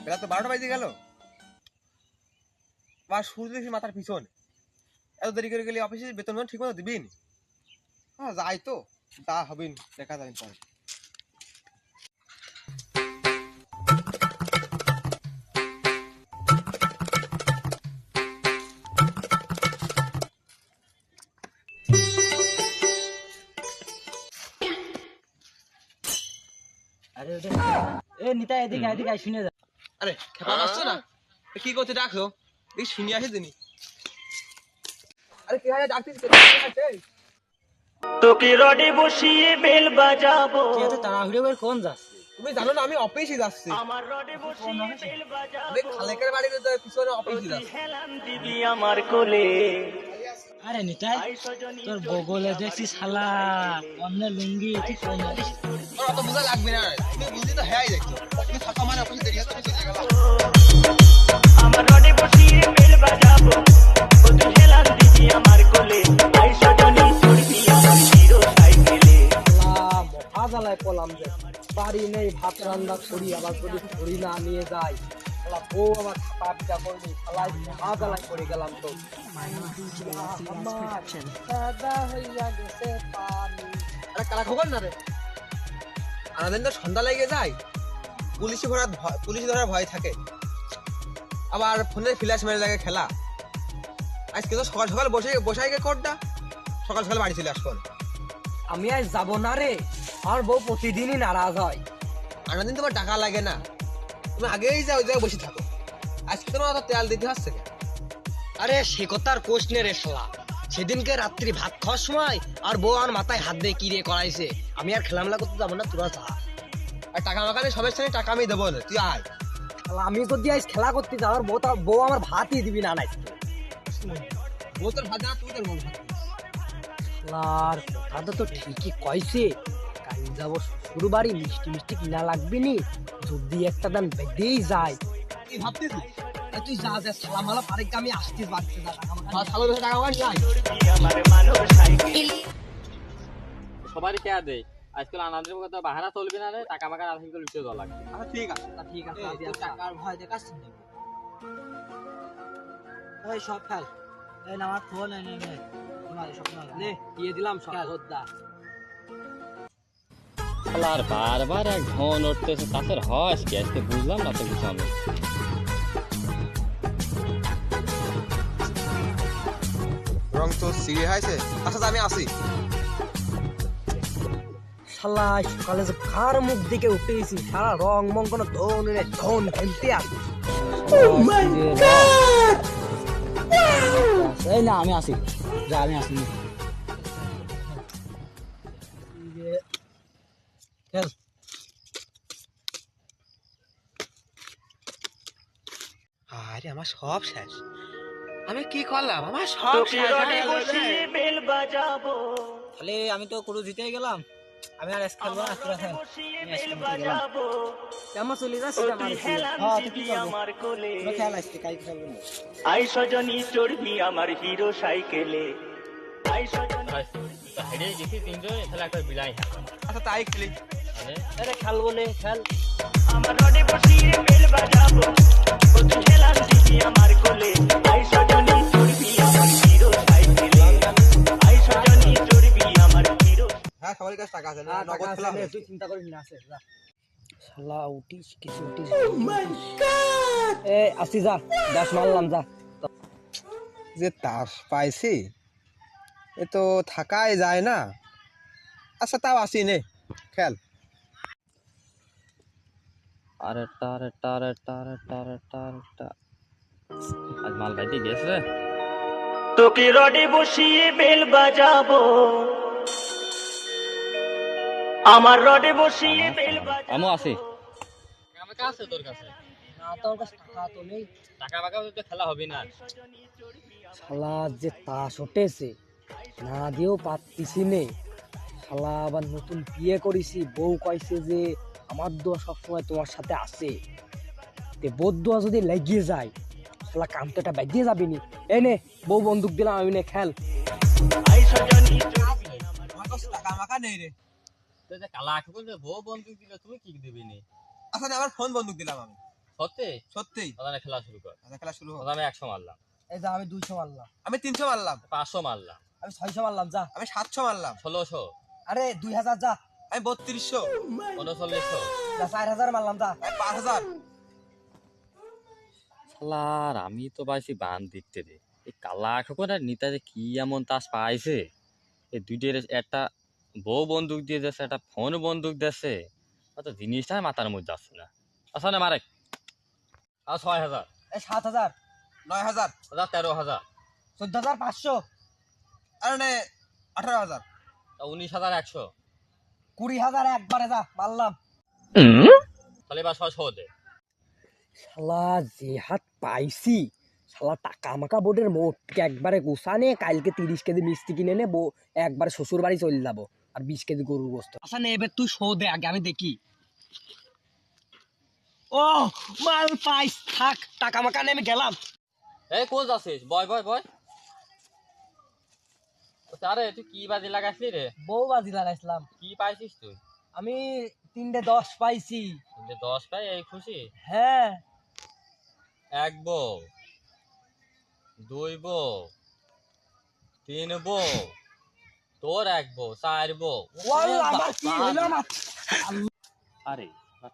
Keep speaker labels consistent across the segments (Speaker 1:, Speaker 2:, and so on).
Speaker 1: বেলা তো 12টা বাজে গেল। আর সূর্য দেখি মাথার পিছন, এত দেরি করে গেলে অফিসে বেতন ঠিক মতো দিবিন? হ্যাঁ যাই তো, যা হবেন দেখা যাবেন পরে।
Speaker 2: আরে ওটা এ নিতা এদিকে এদিকে শুনে যা।
Speaker 1: আরে খেপা আসছো না, কি করতে ডাকছো? দেখি শুনি আসে দিনি। আরে কি হয় ডাকতে
Speaker 3: তোকে রডে বসিয়ে বেল বাজাবো।
Speaker 2: তুই এত তাড়াহুড়ো করে কোন যাচ্ছে?
Speaker 1: তুমি জানো না আমি অফিসে যাচ্ছি।
Speaker 3: আমার রডে বসিয়ে বেল বাজাবো।
Speaker 1: আমি খালেকের বাড়িতে পিছনে অফিসে যাচ্ছি।
Speaker 3: হেলান দিবি আমার কোলে।
Speaker 2: আরে নিতাই তোর বগলে দেখছি শালা অন্য লুঙ্গি তুই কোন যাচ্ছিস?
Speaker 1: তোর অত বোঝা লাগবে না, তুমি বুঝলি তো হ্যাঁ দেখছো। তুমি থাকা মানে অফিসে দেরি হচ্ছে, তুমি চলে গেলা।
Speaker 3: আমার রডে বসিয়ে বেল বাজাবো। ও তুই হেলান দিবি আমার কোলে। আই সজনী চড়বি আমার হিরো সাইকেলে।
Speaker 2: মহা জ্বালায় পলাম যে বাড়ি নেই, ভাত রান্না করি, আবার যদি করি না নিয়ে যাই বউ আমার খাপা পিঠা করবি, শালাই মহা জ্বালায় পড়ে গেলাম। তো
Speaker 1: আরে কালা খবর না রে, আমাদের তো সন্ধ্যা লেগে যায়, পুলিশ ধরার ভয় থাকে, আবার ফোনের ফ্ল্যাশ মেরে লাগে খেলা। আজকে তো সকাল সকাল বসাই গে কোডটা, সকাল সকাল বাড়ি চলে আসবো।
Speaker 2: আমি আজ যাবো না রে, আমার বউ প্রতিদিনই নারাজ হয়।
Speaker 1: দিন তোমার টাকা লাগে না, তুমি আগেই যাও, ওই জায়গায় বসে থাকো। আজকে তোমার অত তেল দিতে হচ্ছে কেন?
Speaker 2: আরে সে কথার কোষ নে রে শালা, সেদিনকে রাত্রি ভাত খাওয়ার সময় আর বউ আমার মাথায় হাত দিয়ে কি রে করাইছে। আমি আর খেলামেলা করতে যাবো না, তোরা যা।
Speaker 1: আর টাকা মাকানে সবের সঙ্গে টাকা আমি দেবো না, তুই আয়।
Speaker 2: আমি যদি আজ খেলা করতে যাও, আর বউ আমার ভাতই দিবি না নাই।
Speaker 1: বউ তোর ভাত না, তুই তোর বউ ভাত।
Speaker 2: আর কথা তো ঠিকই কইছে, কাল যাবো শ্বশুর বাড়ি, মিষ্টি মিষ্টি কিনা লাগবে নি, যদি একটা দান বেঁধেই যায়।
Speaker 1: তুই ভাবতেছিস
Speaker 2: তুই যা যা সালাম আলা পারে, আমি আসতে পারছি না।
Speaker 1: ভালো বেশি টাকা পাই নাই।
Speaker 3: আমার মানব সাইকেল।
Speaker 4: সবারই কে দেয় আজকাল আনাদের কথা বাহানা চলবে না রে, টাকা মাকা আলহিম করে লুটে দেওয়া লাগবে।
Speaker 1: আচ্ছা ঠিক আছে,
Speaker 2: ঠিক আছে,
Speaker 1: এই, তোর
Speaker 2: টাকার ভয় দেখাচ্ছি না। এই সব ফেল, এই না আমার ফোন এনে নে, তোমার সব নে দিয়ে দিলাম সব যোদ্ধা।
Speaker 4: আর বারবার এক ঘন উঠতেছে, তাদের হস কি আজকে বুঝলাম না তো কিছু আমি।
Speaker 1: রং তো সিঁড়ি হয়েছে। আচ্ছা আমি আসি।
Speaker 2: শালা সকালে যে কার মুখ দিকে উঠেছি, সারা রং মং কোনো ধন নেই, ধন খেলতে আসি। এই না আমি আসি, যা আমি আসি। খেল
Speaker 1: আরে আমার সব শেষ, আমি কি করলাম? আমার সব
Speaker 3: তোকে
Speaker 1: শেষ।
Speaker 3: রডে বসিয়ে বেল বাজাবো।
Speaker 2: তাহলে আমি তো কুরু জিতে গেলাম, আমি আর খেলবো না। তোরা খেল,
Speaker 3: বসিয়ে বেল বাজাবো।
Speaker 2: কেমন চলে যাচ্ছে
Speaker 3: ও তুই হেলান দিবি আমার কোলে।
Speaker 2: খেল আসছে, কাই খেলবো না।
Speaker 3: আই সজনী চড়বি আমার হিরো সাইকেলে। আই সজনী
Speaker 4: হেরে গেছি তিনজন, তাহলে একটা বিলাই।
Speaker 1: আচ্ছা তাই খেলি।
Speaker 2: আরে খেল বলে খেল।
Speaker 3: আমার রডে বসিয়ে বেল বাজাবো। ও তুই হেলান দিবি আমার কোলে। আই সজনী চড়বি আমার হিরো সাইকেলে। আই সজনী চড়বি আমার হিরো।
Speaker 1: হ্যাঁ সবার কাছে টাকা আছে না,
Speaker 2: টাকা
Speaker 1: নগদ
Speaker 2: আছে
Speaker 1: খেলা
Speaker 2: নে,
Speaker 1: হবে।
Speaker 2: তুই চিন্তা করিস না, আছে যা। শালা উঠিস কিছু উঠিস। এ আসি যা, দাস মারলাম যা।
Speaker 1: যে তাস পাইছি, এ তো থাকাই যায় না। আচ্ছা তাও আসি নে, খেল।
Speaker 4: আরে টারে টারে টারে টারে টারে টারে, আজ মাল খাইতে গেছে রে।
Speaker 3: তোকে রডে বসিয়ে বেল বাজাবো। আমার রডে বসিয়ে বেল বাজাবো।
Speaker 4: আমি আসি। টাকা মাকা আছে তোর কাছে?
Speaker 2: না তোর কাছে টাকা তো নেই।
Speaker 4: টাকা মাকা তো খেলা হবে না।
Speaker 2: শালা যে তাস উঠেছে, না দিয়েও পারতিছি নে। শালা আবার নতুন বিয়ে করেছি, বউ কইছে যে আমার দোয়া সবসময় তোমার সাথে আছে, তে বোধ দোয়া যদি লেগে যায় শালা কাম তো এটা বেঁধে যাবি নি। এই নে বউ বন্দুক দিলাম, আমি নে খেল।
Speaker 3: আই সজনী
Speaker 1: আমার কাছে টাকা মাকা নেই রে।
Speaker 4: তুই যে কালা আঁখি বলতে বউ বন্ধু দিলে তুমি কি দিবি নি?
Speaker 1: আচ্ছা আমার ফোন বন্দুক দিলাম আমি।
Speaker 4: সত্যি
Speaker 1: সত্যি।
Speaker 4: তাহলে খেলা শুরু কর।
Speaker 1: আচ্ছা, খেলা শুরু হোক।
Speaker 4: তাহলে আমি 100 মারলাম,
Speaker 2: এই যা আমি 200 মারলাম,
Speaker 1: আমি 300 মারলাম,
Speaker 4: 500 মারলাম,
Speaker 2: আমি 600 মারলাম, যা।
Speaker 1: আমি 700 মারলাম,
Speaker 4: 1600,
Speaker 2: আরে 2000, যা।
Speaker 1: আমি 3200,
Speaker 4: 3900।
Speaker 2: যা 4000 মারলাম, যা।
Speaker 1: আমি 5000।
Speaker 4: শালার আমি তো পাইছি বান দিতে রে। এই কালা খোকন আর নিতাতে কি এমন তাস পাইছে? এই দুইটার একটা বউ বন্দুক দিয়ে দিয়েছে, একটা ফোন বন্দুক দিয়েছে, অত জিনিসটা মাথার মধ্যে আসছে না। আচ্ছা না মারে আর 6000,
Speaker 2: এই 7000,
Speaker 1: 9000,
Speaker 4: 13000,
Speaker 2: 14500,
Speaker 1: আরে নে 18000,
Speaker 4: 19100।
Speaker 2: 20000 একবারে, যা মারলাম।
Speaker 4: তাহলে এবার 600 দে।
Speaker 2: শালা যে হাত পাইছি, শালা টাকা মাকা বোর্ডের মোটকে একবারে গুছানে কালকে 30 কেজি মিষ্টি কিনে নেবো, একবারে শ্বশুর বাড়ি চলে যাবো, আর 20 কেজি গরুর গোস্ত। আচ্ছা নে এবার তুই শো দে আগে, আমি দেখি। ও মাল পাইস, থাক টাকা মাকা নিয়ে আমি গেলাম।
Speaker 4: এই কোন যাচ্ছিস? বয় বয় বয়। আরে তুই কি বাজি লাগাইছিলি রে?
Speaker 2: বউ বাজি লাগাইছিলাম।
Speaker 4: কি পাইছিস তুই?
Speaker 2: আমি 3টে 10 পাইছি।
Speaker 4: 10 পাই এই খুশি?
Speaker 2: হ্যাঁ।
Speaker 4: 1 বউ, 2 বউ, 3 বউ, তোর 1 বউ, 4 বউ।
Speaker 2: ওয়াল্লাহ আমার কি হলো না।
Speaker 4: আরে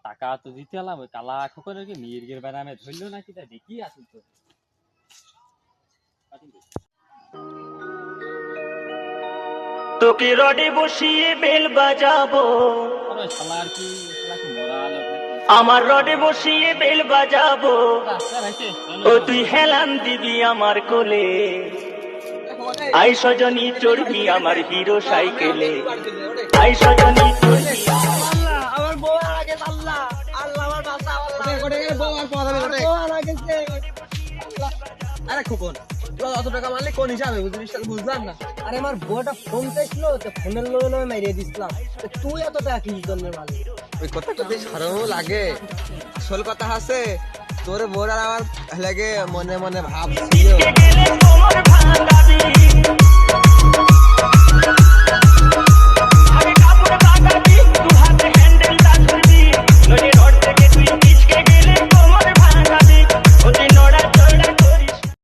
Speaker 4: টাকা তো দিতে এলাম, ওই কালা খোকনের কি মির্গের বেড়ামে ধরলো নাকি তা দেখি আসুন তো।
Speaker 3: তোকে রডে বসিয়ে বেল বাজাবো,
Speaker 4: আরে শালার কি মরা লোক নাকি?
Speaker 3: আমার রডে বসিয়ে বেল বাজাবো, ও তুই হেলান দিবি আমার কোলে, আই সজনী চড়বি আমার হিরো সাইকেলে, আই সজনী চড়বি
Speaker 2: আল্লাহ আমার বউ মারা গেছে, আল্লাহ আল্লাহ আমার বাঁচা, আল্লাহ
Speaker 1: বউ আর পাওয়া যাবে না রে।
Speaker 2: বউ মারা গেছে।
Speaker 1: আরে খোকন, তোরা অত টাকা মারলে কোন হিসাবে জিনিসটা বুঝলাম না।
Speaker 2: আরে আমার বউটা ফোন চাইছিল, তো ফোনের লগে লগে মেরিয়ে দিছিলাম। তো তুই এত টাকা কি জন্যের মালিক?
Speaker 1: ওই কথাটা বেশ খারাপও লাগে, আসল কথা আছে তোর বোর আর আমার লাগে মনে মনে ভাব ছিল।
Speaker 3: গেলে তোমার ভাঙাবি।